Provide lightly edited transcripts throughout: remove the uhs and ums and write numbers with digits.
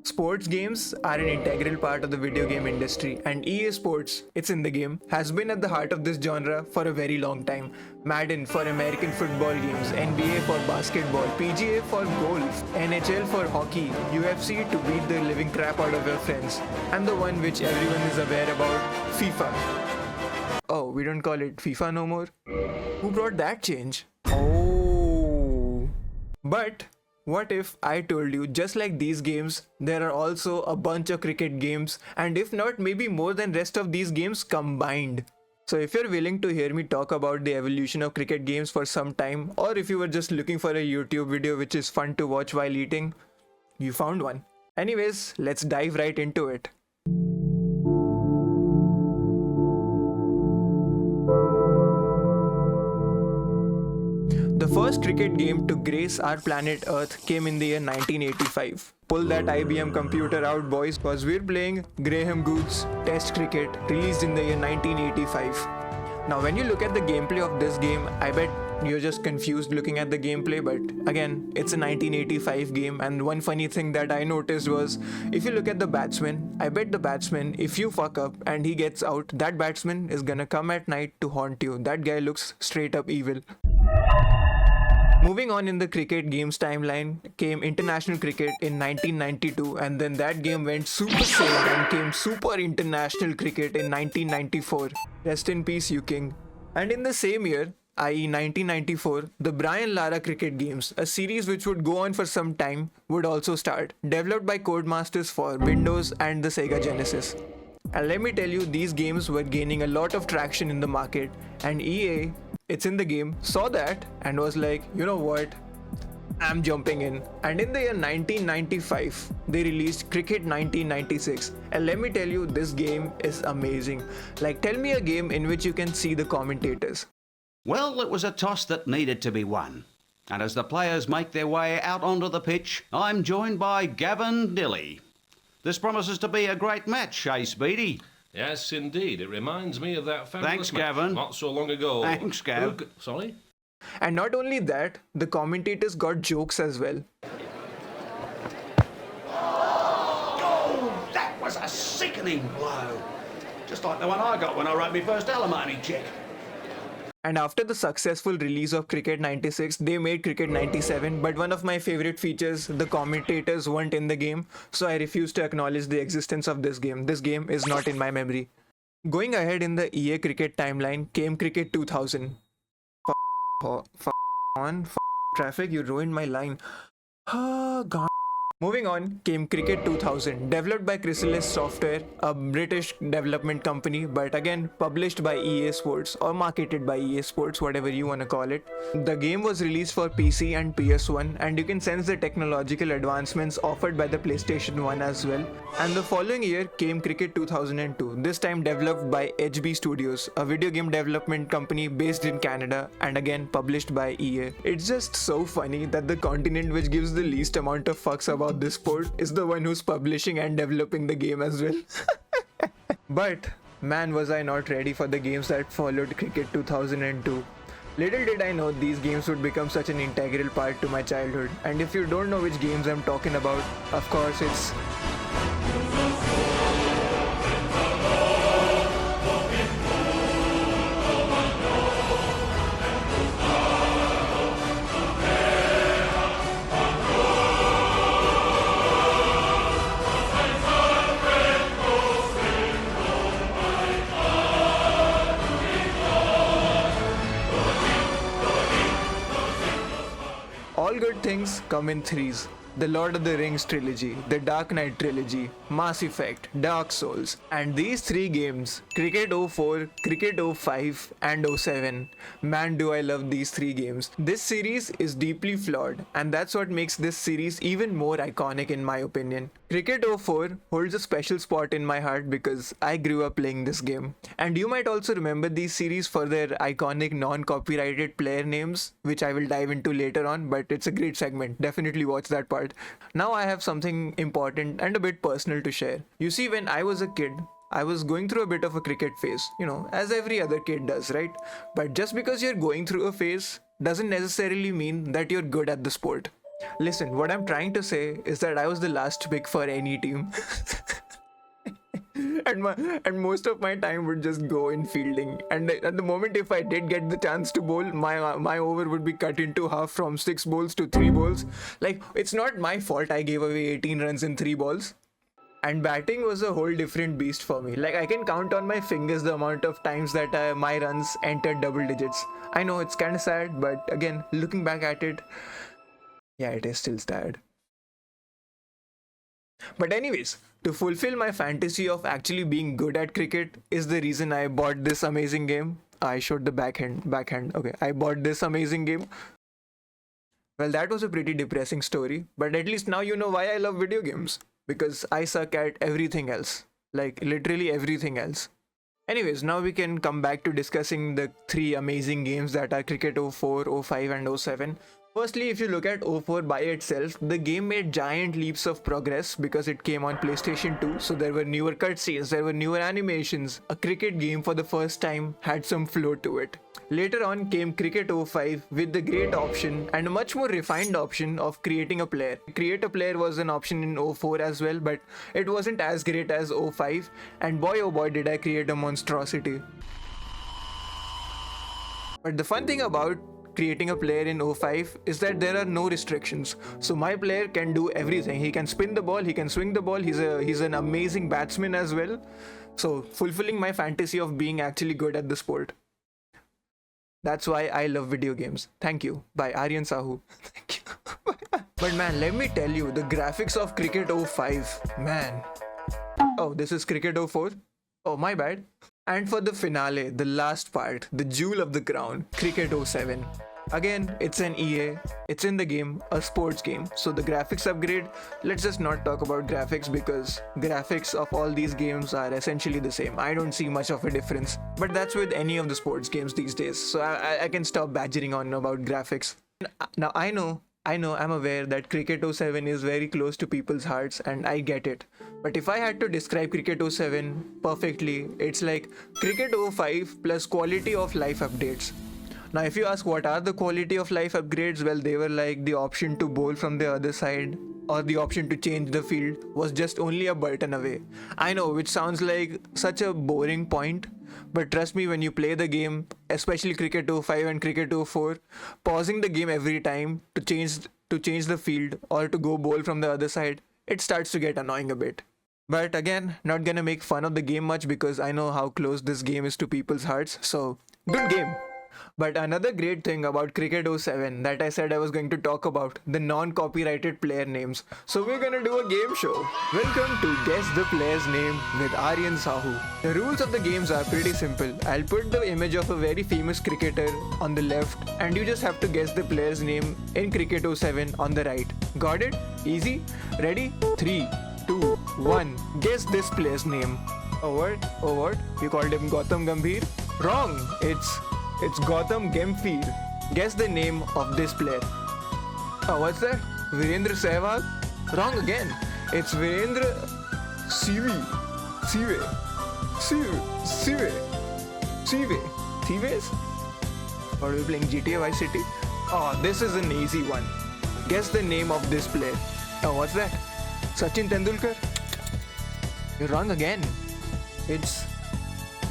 Sports games are an integral part of the video game industry, and EA Sports, it's in the game, has been at the heart of this genre for a very long time. Madden for American football games, NBA for basketball, PGA for golf, NHL for hockey, UFC to beat the living crap out of your friends, and the one which everyone is aware about, FIFA. Oh, we don't call it FIFA no more? Who brought that change? Oh. But what if I told you, just like these games, there are also a bunch of cricket games, and if not, maybe more than rest of these games combined. So if you're willing to hear me talk about the evolution of cricket games for some time, or if you were just looking for a YouTube video which is fun to watch while eating, you found one. Anyways, let's dive right into it. The first cricket game to grace our planet Earth came in the year 1985. Pull that IBM computer out, boys, cause we're playing Graham Goode's Test Cricket, released in the year 1985. Now when you look at the gameplay of this game, I bet you're just confused looking at the gameplay, but again, it's a 1985 game, and one funny thing that I noticed was, if you look at the batsman, I bet the batsman, if you fuck up and he gets out, that batsman is gonna come at night to haunt you. That guy looks straight up evil. Moving on in the cricket games timeline came international cricket in 1992, and then that game went super saiyan and came super international cricket in 1994. Rest in peace, you king. And in the same year, i.e. 1994, the Brian Lara cricket games, a series which would go on for some time, would also start, developed by Codemasters for Windows and the Sega Genesis. And let me tell you, these games were gaining a lot of traction in the market, and EA, it's in the game, saw that and was like, you know what, I'm jumping in. And in the year 1995, they released Cricket 1996, and let me tell you, this game is amazing. Like, tell me a game in which you can see the commentators. Well, it was a toss that needed to be won. And as the players make their way out onto the pitch, I'm joined by Gavin Dilly. This promises to be a great match, eh, Speedy? Yes, indeed. It reminds me of that fabulous Thanks, match Gavin. not so long ago. Thanks, Gav. Sorry? And not only that, the commentators got jokes as well. Oh, that was a sickening blow. Just like the one I got when I wrote my first alimony check. And after the successful release of Cricket 96, they made Cricket 97, but one of my favorite features, the commentators weren't in the game, so I refuse to acknowledge the existence of this game. This game is not in my memory. Going ahead in the EA Cricket timeline came Cricket 2000. Traffic, you ruined my line. God. Moving on came Cricket 2000, developed by Chrysalis Software, a British development company, but again published by EA Sports or marketed by EA Sports, whatever you want to call it. The game was released for PC and PS1, and you can sense the technological advancements offered by the PlayStation 1 as well. And the following year came Cricket 2002, this time developed by HB Studios, a video game development company based in Canada, and again published by EA. It's just so funny that the continent which gives the least amount of fucks about this sport is the one who's publishing and developing the game as well. But man, was I not ready for the games that followed Cricket 2002. Little did I know these games would become such an integral part to my childhood. And if you don't know which games I'm talking about, of course it's all good things come in threes. The Lord of the Rings trilogy, the Dark Knight trilogy, Mass Effect, Dark Souls, and these three games, Cricket 04, Cricket 05, and 07. Man, do I love these three games. This series is deeply flawed, and that's what makes this series even more iconic in my opinion. Cricket 04 holds a special spot in my heart because I grew up playing this game. And you might also remember these series for their iconic non-copyrighted player names, which I will dive into later on, but it's a great segment. Definitely watch that part. Now I have something important and a bit personal to share. You see, when I was a kid, I was going through a bit of a cricket phase, as every other kid does, right? But just because you're going through a phase doesn't necessarily mean that you're good at the sport. Listen, what I'm trying to say is that I was the last pick for any team. and most of my time would just go in fielding. And at the moment, if I did get the chance to bowl, my over would be cut into half from 6 balls to 3 balls. Like, it's not my fault I gave away 18 runs in 3 balls. And batting was a whole different beast for me. Like, I can count on my fingers the amount of times that my runs entered double digits. I know it's kind of sad, but again, looking back at it, yeah, it is still sad. But anyways, to fulfill my fantasy of actually being good at cricket is the reason I bought this amazing game. I showed the backhand. Okay, I bought this amazing game. Well, that was a pretty depressing story, but at least now you know why I love video games. Because I suck at everything else. Like, literally everything else. Anyways, now we can come back to discussing the 3 amazing games that are Cricket 04, 05 and 07. Firstly, if you look at 04 by itself, the game made giant leaps of progress because it came on PlayStation 2, so there were newer cutscenes, there were newer animations. A cricket game for the first time had some flow to it. Later on came Cricket 05 with the great option and a much more refined option of creating a player. Create a player was an option in 04 as well, but it wasn't as great as 05, and boy oh boy did I create a monstrosity. But the fun thing about creating a player in 05 is that there are no restrictions. So my player can do everything. He can spin the ball, he can swing the ball, he's an amazing batsman as well. So fulfilling my fantasy of being actually good at the sport. That's why I love video games. Thank you. By Aryan Sahu. Thank you. But man, let me tell you, the graphics of Cricket 05, man. Oh, this is Cricket 04? Oh, my bad. And for the finale, the last part, the jewel of the crown, Cricket 07. Again, it's an EA, it's in the game, a sports game. So the graphics upgrade, let's just not talk about graphics because graphics of all these games are essentially the same. I don't see much of a difference. But that's with any of the sports games these days. So I can stop badgering on about graphics. Now I'm aware that Cricket 07 is very close to people's hearts and I get it. But if I had to describe Cricket 07 perfectly, it's like Cricket 05 plus quality of life updates. Now, if you ask what are the quality of life upgrades, well, they were like the option to bowl from the other side or the option to change the field was just only a button away. I know, which sounds like such a boring point, but trust me, when you play the game, especially Cricket 05 and Cricket 04, pausing the game every time to change the field or to go bowl from the other side, it starts to get annoying a bit. But again, not gonna make fun of the game much because I know how close this game is to people's hearts, so good game. But another great thing about Cricket 07 that I said I was going to talk about, the non-copyrighted player names. So we're gonna do a game show. Welcome to Guess the Player's Name with Aryan Sahu. The rules of the games are pretty simple. I'll put the image of a very famous cricketer on the left and you just have to guess the player's name in Cricket 07 on the right. Got it? Easy? Ready? 3, 2, 1. Guess this player's name. Oh what? You called him Gautam Gambhir? Wrong! It's Gautam Gemphier. Guess the name of this player. Oh, what's that? Virendra Sehwag? Wrong again. It's Virendra Sive. Or are we playing GTA Vice City? Oh, this is an easy one. Guess the name of this player. Oh, what's that? Sachin Tendulkar? You're wrong again. It's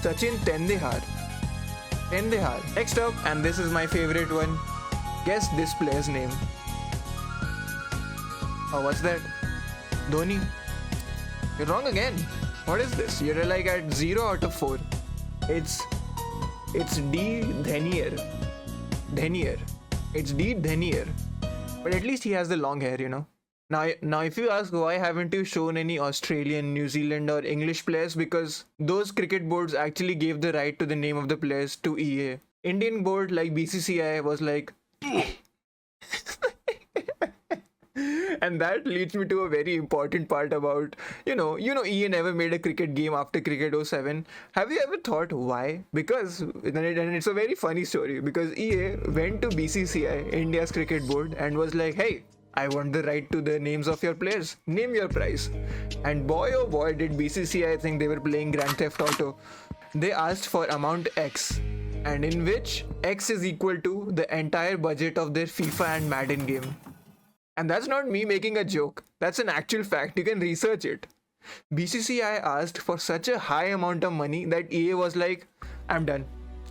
Sachin Tendehar. Next up, and this is my favorite one. Guess this player's name. Oh, what's that? Dhoni. You're wrong again. What is this? You're like at 0 out of 4. It's D. Dhanier. It's D. Dhanier. But at least he has the long hair, you know. Now, if you ask why haven't you shown any Australian, New Zealand or English players, because those cricket boards actually gave the right to the name of the players to EA. Indian board like BCCI was like... And that leads me to a very important part about, you know, EA never made a cricket game after Cricket 07. Have you ever thought why? Because, and it's a very funny story, because EA went to BCCI, India's cricket board, and was like, hey, I want the right to the names of your players. Name your price. And boy oh boy did BCCI think they were playing Grand Theft Auto. They asked for amount X, and in which X is equal to the entire budget of their FIFA and Madden game. And that's not me making a joke. That's an actual fact. You can research it. BCCI asked for such a high amount of money that EA was like, I'm done.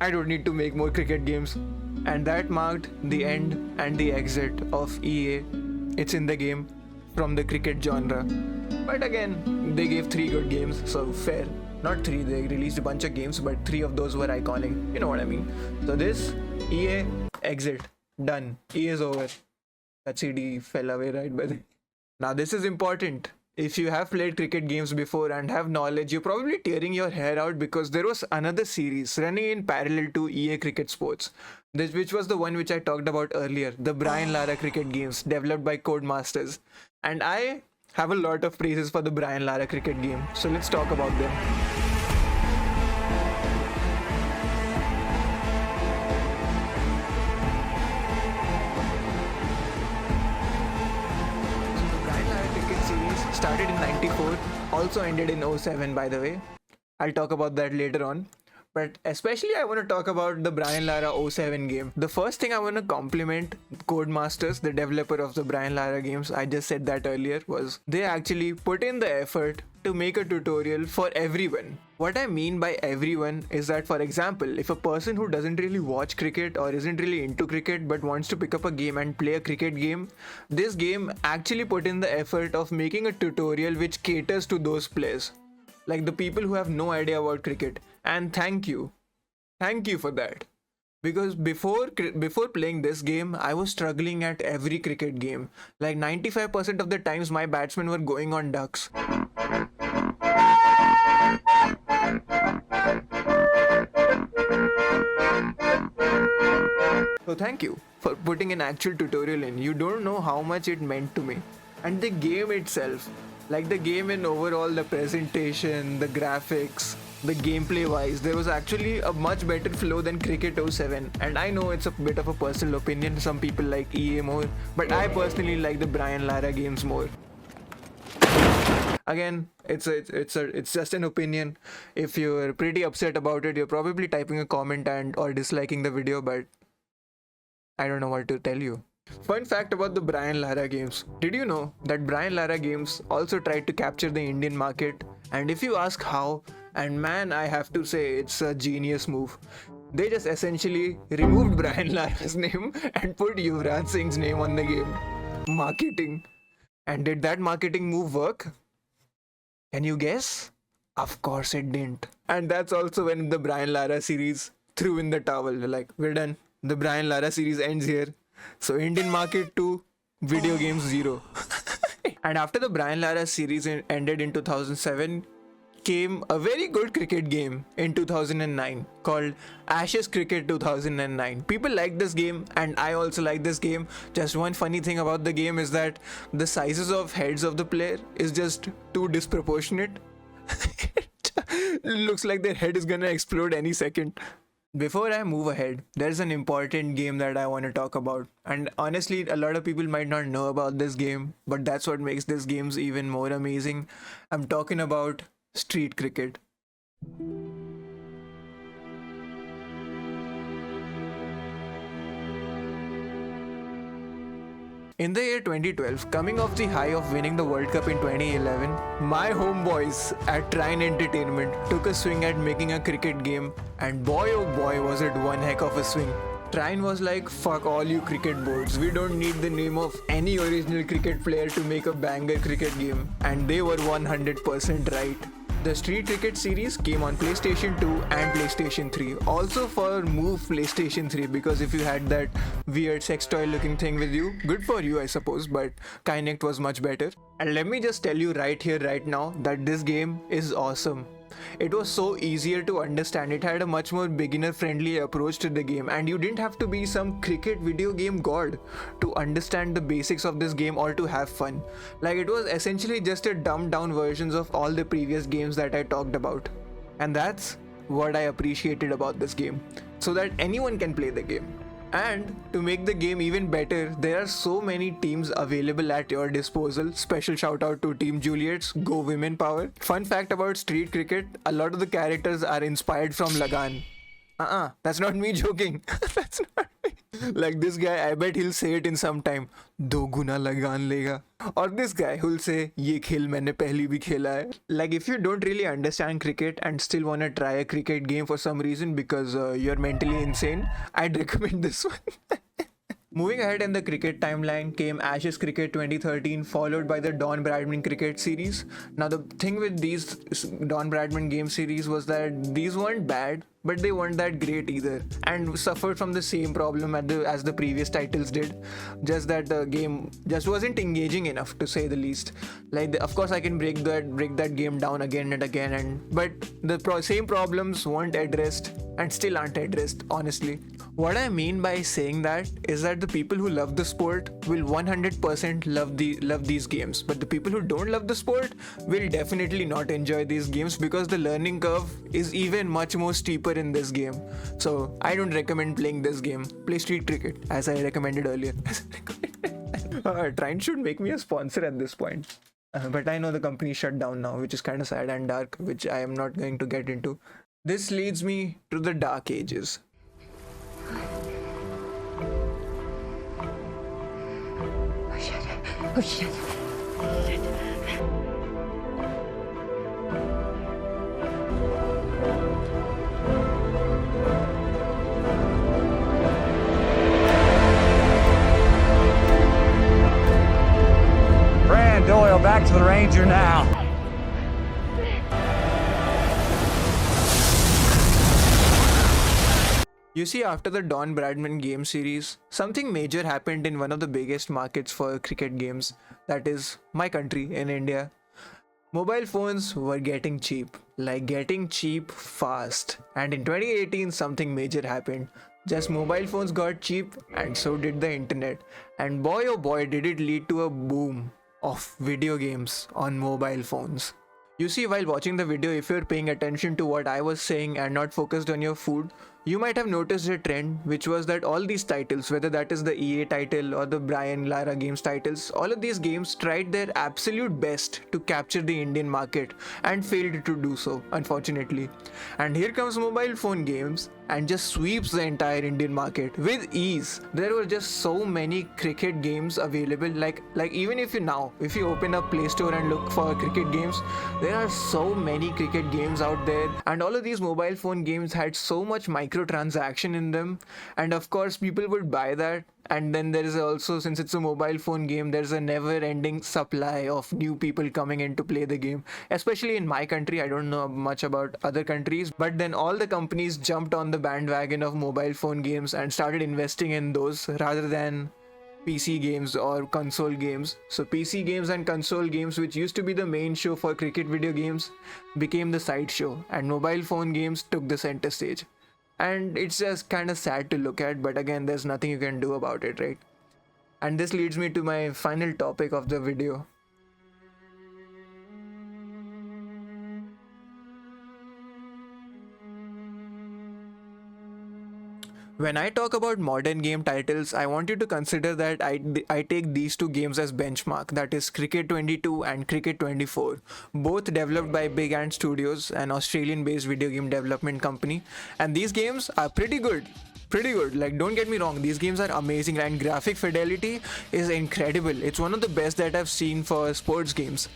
I don't need to make more cricket games. And that marked the end and the exit of EA. It's in the game from the cricket genre. But again, they gave 3 good games, so fair. Not 3, they released a bunch of games, but 3 of those were iconic. You know what I mean. So this, EA, exit. Done. EA is over. That CD fell away right by the... Now this is important. If you have played cricket games before and have knowledge, you're probably tearing your hair out because there was another series running in parallel to EA Cricket Sports, which was the one which I talked about earlier, the Brian Lara Cricket Games, developed by Codemasters. And I have a lot of praises for the Brian Lara Cricket game, so let's talk about them. Started in 94, also ended in 07 by the way. I'll talk about that later on. But especially I want to talk about the Brian Lara 07 game. The first thing I want to compliment Codemasters, the developer of the Brian Lara games, I just said that earlier, was they actually put in the effort to make a tutorial for everyone. What I mean by everyone is that, for example, if a person who doesn't really watch cricket or isn't really into cricket but wants to pick up a game and play a cricket game, this game actually put in the effort of making a tutorial which caters to those players. Like the people who have no idea about cricket. And thank you for that. Because before playing this game, I was struggling at every cricket game. Like 95% of the times my batsmen were going on ducks. So thank you for putting an actual tutorial in. You don't know how much it meant to me. And the game itself, like the game in overall, the presentation, the graphics, the gameplay wise, there was actually a much better flow than Cricket 07. And I know it's a bit of a personal opinion, some people like EA more, but I personally like the Brian Lara games more. Again, it's just an opinion. If you're pretty upset about it, you're probably typing a comment or disliking the video, but I don't know what to tell you. Fun fact about the Brian Lara games. Did you know that Brian Lara games also tried to capture the Indian market? And if you ask how, and man, I have to say it's a genius move. They just essentially removed Brian Lara's name and put Yuvraj Singh's name on the game. Marketing. And did that marketing move work? Can you guess? Of course it didn't. And that's also when the Brian Lara series threw in the towel. Like, we're done. The Brian Lara series ends here. So Indian market 2, video games 0. And after the Brian Lara series ended in 2007, came a very good cricket game in 2009 called Ashes Cricket 2009. People like this game and I also like this game. Just one funny thing about the game is that the sizes of heads of the player is just too disproportionate. It looks like their head is gonna explode any second. Before I move ahead, there's an important game that I want to talk about. And honestly, a lot of people might not know about this game, but that's what makes this game even more amazing. I'm talking about street cricket. In the year 2012, coming off the high of winning the World Cup in 2011, my homeboys at Trine Entertainment took a swing at making a cricket game, and boy oh boy was it one heck of a swing. Trine was like, fuck all you cricket boards, we don't need the name of any original cricket player to make a banger cricket game, and they were 100% right. The Street Cricket series came on PlayStation 2 and PlayStation 3. Also for Move PlayStation 3, because if you had that weird sex toy looking thing with you, good for you I suppose, but Kinect was much better. And let me just tell you right here, right now, that this game is awesome. It was so easier to understand. It had a much more beginner friendly approach to the game, and you didn't have to be some cricket video game god to understand the basics of this game or to have fun. Like, it was essentially just a dumbed down versions of all the previous games that I talked about. And that's what I appreciated about this game, so that anyone can play the game. And to make the game even better, there are so many teams available at your disposal. Special shout out to Team Juliet's Go Women Power. Fun fact about street cricket, a lot of the characters are inspired from Lagan. That's not me joking. That's not me. Like this guy, I bet he'll say it in some time. दो गुना लगान लेगा. Or this guy who'll say, ये खेल मैंने पहली भी खेला है. Like if you don't really understand cricket and still want to try a cricket game for some reason because you're mentally insane, I'd recommend this one. Moving ahead in the cricket timeline came Ashes Cricket 2013, followed by the Don Bradman Cricket series. Now, the thing with these Don Bradman game series was that these weren't bad, but they weren't that great either, and suffered from the same problem as the previous titles did. Just that the game just wasn't engaging enough, to say the least. Like, of course, I can break that game down again and again, but the same problems weren't addressed and still aren't addressed, honestly. What I mean by saying that is that the people who love the sport will 100% love these games, but the people who don't love the sport will definitely not enjoy these games because the learning curve is even much more steeper in this game. So I don't recommend playing this game. Play street cricket, as I recommended earlier. Trine should make me a sponsor at this point. But I know the company shut down now, which is kind of sad and dark, which I am not going to get into. This leads me to the dark ages. Oh shit. Brand Doyle back to the Ranger now. You see, after the Don Bradman game series, something major happened in one of the biggest markets for cricket games, that is, my country in India. Mobile phones were getting cheap, like getting cheap fast. And in 2018, something major happened. Just mobile phones got cheap, and so did the internet. And boy oh boy, did it lead to a boom of video games on mobile phones. You see, while watching the video, if you're paying attention to what I was saying and not focused on your food, you might have noticed a trend, which was that all these titles, whether that is the EA title or the Lara Games titles, all of these games tried their absolute best to capture the Indian market and failed to do so, unfortunately. And here comes mobile phone games and just sweeps the entire Indian market with ease. There were just so many cricket games available, like even if you open up Play Store and look for cricket games, there are so many cricket games out there, and all of these mobile phone games had so much microtransaction in them, and of course people would buy that. And then there is also, since it's a mobile phone game, there's a never-ending supply of new people coming in to play the game. Especially in my country, I don't know much about other countries, but then all the companies jumped on the bandwagon of mobile phone games and started investing in those rather than PC games or console games. So PC games and console games, which used to be the main show for cricket video games, became the side show, and mobile phone games took the center stage. And it's just kind of sad to look at, but again, there's nothing you can do about it, right? And this leads me to my final topic of the video. When I talk about modern game titles, I want you to consider that I take these two games as benchmark, that is Cricket 22 and Cricket 24, both developed by Big Ant Studios, an Australian-based video game development company, and these games are pretty good. Like, don't get me wrong, these games are amazing and graphic fidelity is incredible. It's one of the best that I've seen for sports games.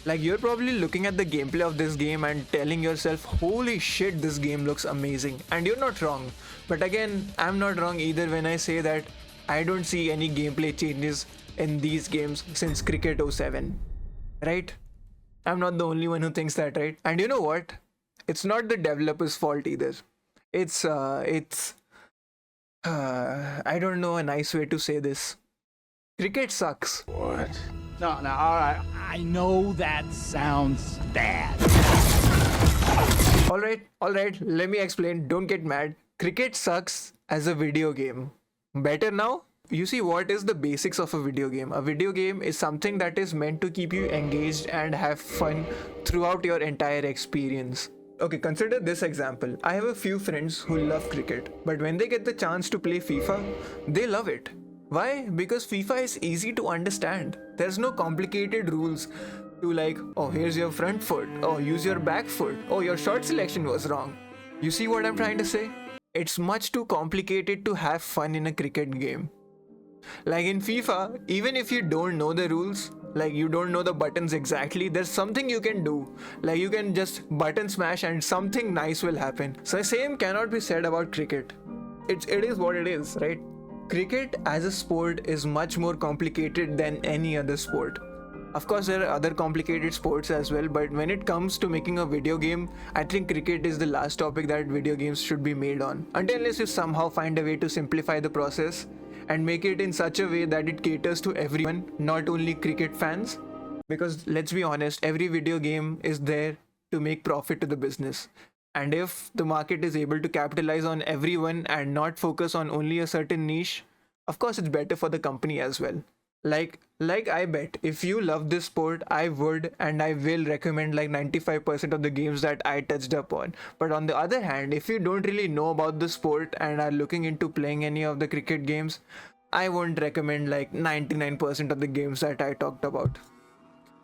Like, you're probably looking at the gameplay of this game and telling yourself, holy shit, this game looks amazing. And you're not wrong. But again, I'm not wrong either when I say that I don't see any gameplay changes in these games since Cricket 07. Right? I'm not the only one who thinks that, right? And you know what? It's not the developer's fault either. I don't know a nice way to say this. Cricket sucks. What? No, all right. I know that sounds bad. Alright, let me explain. Don't get mad. Cricket sucks as a video game. Better now? You see, what is the basics of a video game? A video game is something that is meant to keep you engaged and have fun throughout your entire experience. Okay, consider this example. I have a few friends who love cricket, but when they get the chance to play FIFA, they love it. Why? Because FIFA is easy to understand. There's no complicated rules to like, oh, here's your front foot, oh, use your back foot, oh, your shot selection was wrong. You see what I'm trying to say? It's much too complicated to have fun in a cricket game. Like in FIFA, even if you don't know the rules, like you don't know the buttons exactly, there's something you can do. Like you can just button smash and something nice will happen. So same cannot be said about cricket. It is what it is, right? Cricket as a sport is much more complicated than any other sport. Of course, there are other complicated sports as well, but when it comes to making a video game, I think cricket is the last topic that video games should be made on. Unless you somehow find a way to simplify the process and make it in such a way that it caters to everyone, not only cricket fans. Because let's be honest, every video game is there to make profit to the business. And if the market is able to capitalize on everyone and not focus on only a certain niche, of course it's better for the company as well. Like I bet if you love this sport, I would and I will recommend like 95% of the games that I touched upon. But on the other hand, if you don't really know about the sport and are looking into playing any of the cricket games, I won't recommend like 99% of the games that I talked about.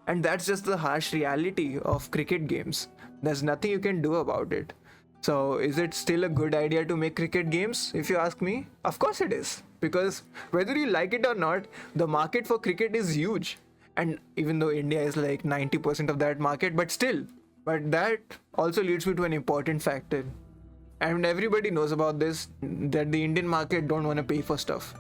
And that's just the harsh reality of cricket games. There's nothing you can do about it. So, is it still a good idea to make cricket games? If you ask me, of course it is. Because whether you like it or not, the market for cricket is huge. And even though India is like 90% of that market, but still. But that also leads me to an important factor. And everybody knows about this, that the Indian market don't want to pay for stuff.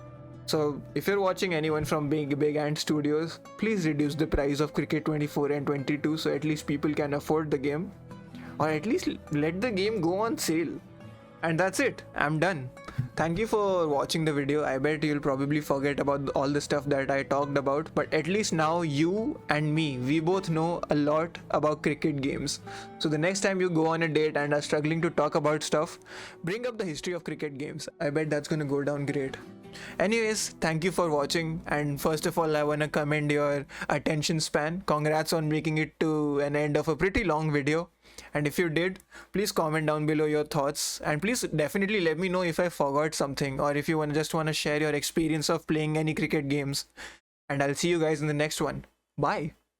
So if you're watching anyone from big ant studios, please reduce the price of Cricket 24 and 22 so at least people can afford the game. Or at least let the game go on sale. And that's it. I'm done. Thank you for watching the video. I bet you'll probably forget about all the stuff that I talked about. But at least now you and me, we both know a lot about cricket games. So the next time you go on a date and are struggling to talk about stuff, bring up the history of cricket games. I bet that's gonna go down great. Anyways, thank you for watching, and first of all I wanna commend your attention span. Congrats on making it to an end of a pretty long video. And if you did, please comment down below your thoughts, and please definitely let me know if I forgot something or if you just want to share your experience of playing any cricket games. And I'll see you guys in the next one. Bye.